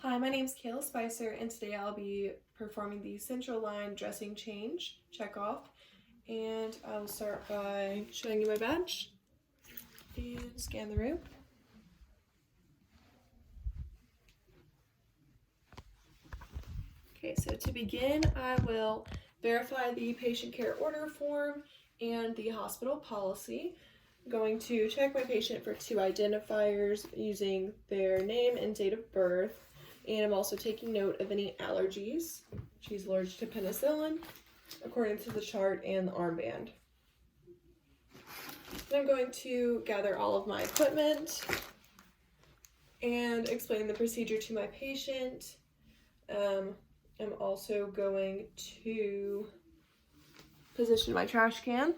Hi, my name is Kayla Spicer, and today I'll be performing the central line dressing change check-off. And I'll start by showing you my badge and scan the room. Okay, so to begin, I will verify the patient care order form and the hospital policy. I'm going to check my patient for 2 identifiers using their name and date of birth. And I'm also taking note of any allergies. She's allergic to penicillin, according to the chart and the armband. Then I'm going to gather all of my equipment and explain the procedure to my patient. I'm also going to position my trash can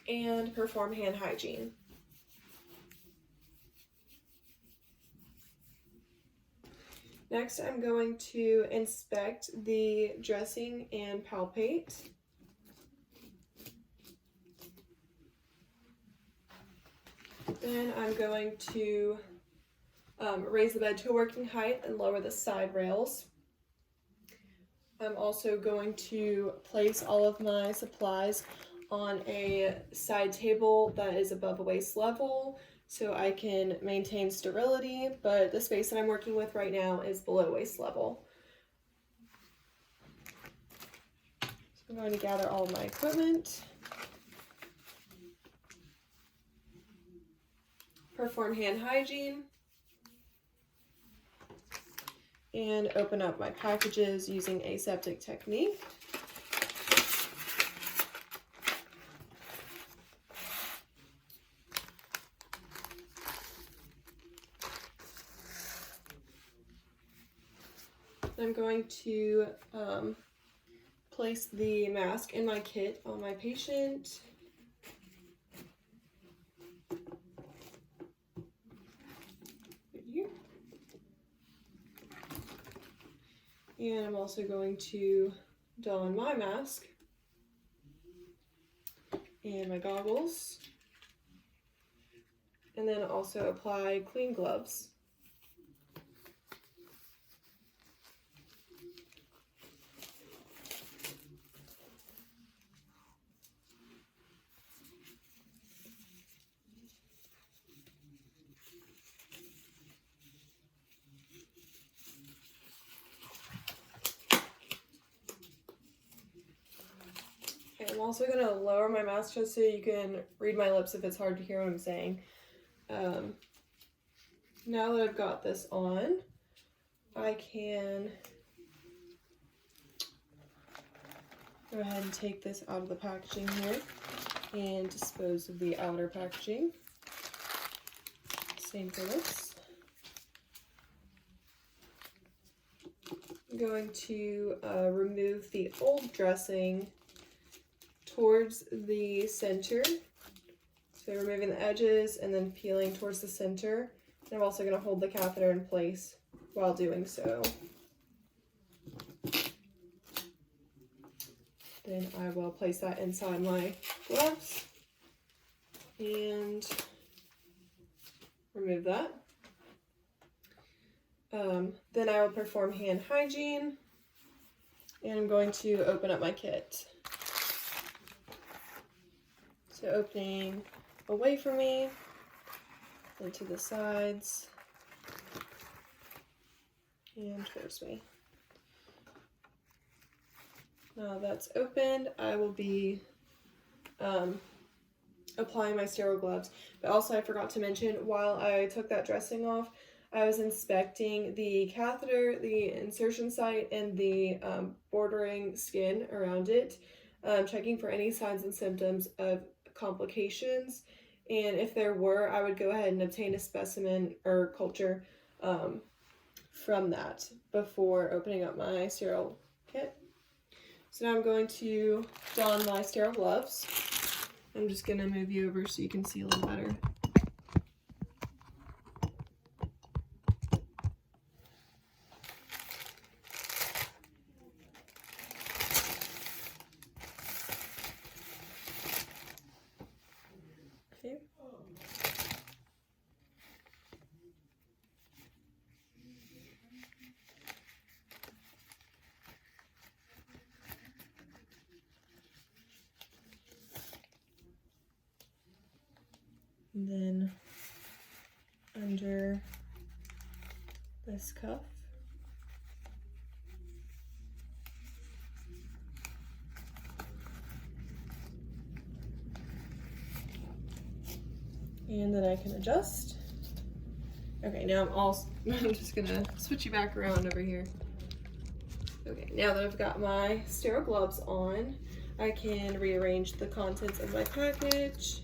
and perform hand hygiene. Next, I'm going to inspect the dressing and palpate. Then I'm going to raise the bed to a working height and lower the side rails. I'm also going to place all of my supplies on a side table that is above a waist level so I can maintain sterility, but the space that I'm working with right now is below waist level. So I'm going to gather all of my equipment, perform hand hygiene, and open up my packages using aseptic technique. I'm going to place the mask in my kit on my patient. Right here. And I'm also going to don my mask and my goggles, and then also apply clean gloves. I'm also going to lower my mask just so you can read my lips if it's hard to hear what I'm saying. Now that I've got this on, I can go ahead and take this out of the packaging here and dispose of the outer packaging. Same for this. I'm going to remove the old dressing towards the center. So removing the edges and then peeling towards the center. And I'm also going to hold the catheter in place while doing so. Then I will place that inside my gloves and remove that. Then I will perform hand hygiene, and I'm going to open up my kit. So opening away from me, then to the sides, and towards me. Now that's opened, I will be applying my sterile gloves. But also I forgot to mention, while I took that dressing off, I was inspecting the catheter, the insertion site, and the bordering skin around it, checking for any signs and symptoms of complications. And if there were, I would go ahead and obtain a specimen or culture from that before opening up my sterile kit. So now I'm going to don my sterile gloves. I'm just going to move you over so you can see a little better. Okay. And then under this cuff. And then I can adjust. Okay, now I'm just gonna switch you back around over here. Okay, now that I've got my sterile gloves on, I can rearrange the contents of my package.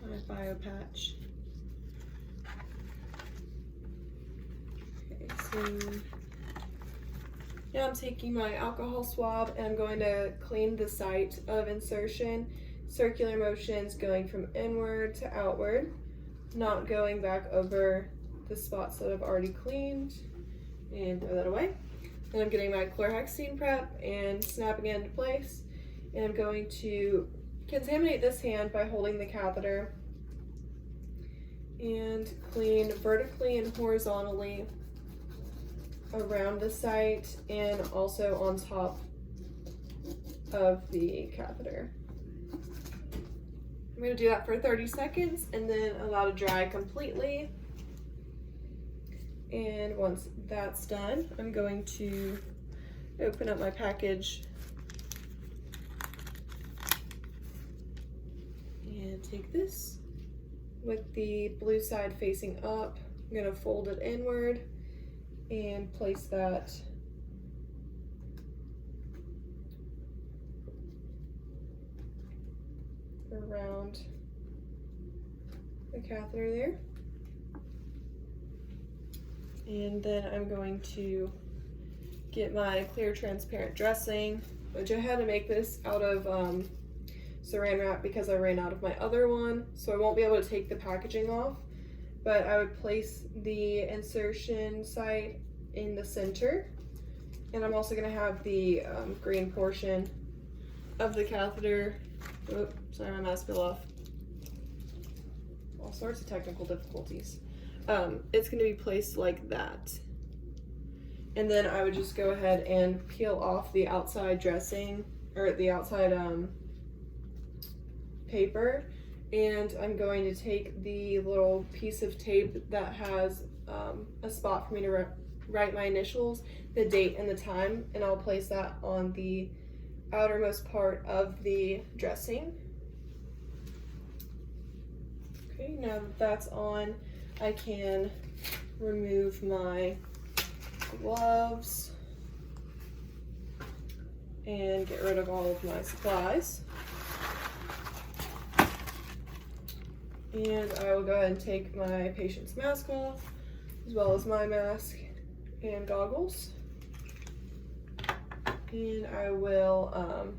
My bio patch. Okay, so now I'm taking my alcohol swab and I'm going to clean the site of insertion. Circular motions going from inward to outward, not going back over the spots that I've already cleaned, and throw that away. Then I'm getting my chlorhexidine prep and snapping it into place. And I'm going to contaminate this hand by holding the catheter and clean vertically and horizontally around the site and also on top of the catheter. I'm going to do that for 30 seconds and then allow to dry completely. And once that's done, I'm going to open up my package and take this with the blue side facing up. I'm going to fold it inward and place that around the catheter there. And then I'm going to get my clear transparent dressing, which I had to make this out of saran wrap because I ran out of my other one, so I won't be able to take the packaging off. But I would place the insertion site in the center, and I'm also going to have the green portion of the catheter. Oh, sorry, my mask fell off. All sorts of technical difficulties. It's going to be placed like that. And then I would just go ahead and peel off the outside dressing, or the outside paper. And I'm going to take the little piece of tape that has a spot for me to write my initials, the date and the time, and I'll place that on the outermost part of the dressing. Okay, now that that's on, I can remove my gloves and get rid of all of my supplies. And I will go ahead and take my patient's mask off, as well as my mask and goggles. And I will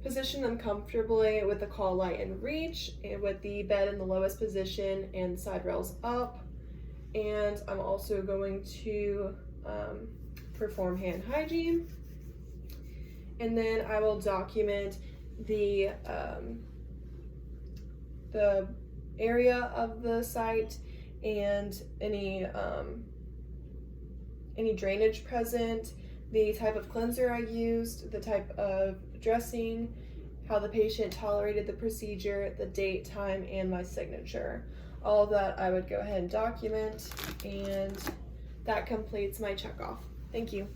position them comfortably with the call light in reach, and with the bed in the lowest position and side rails up. And I'm also going to perform hand hygiene. And then I will document the area of the site and any drainage present, the type of cleanser I used, the type of dressing, how the patient tolerated the procedure, the date, time, and my signature. All of that I would go ahead and document, and that completes my checkoff. Thank you.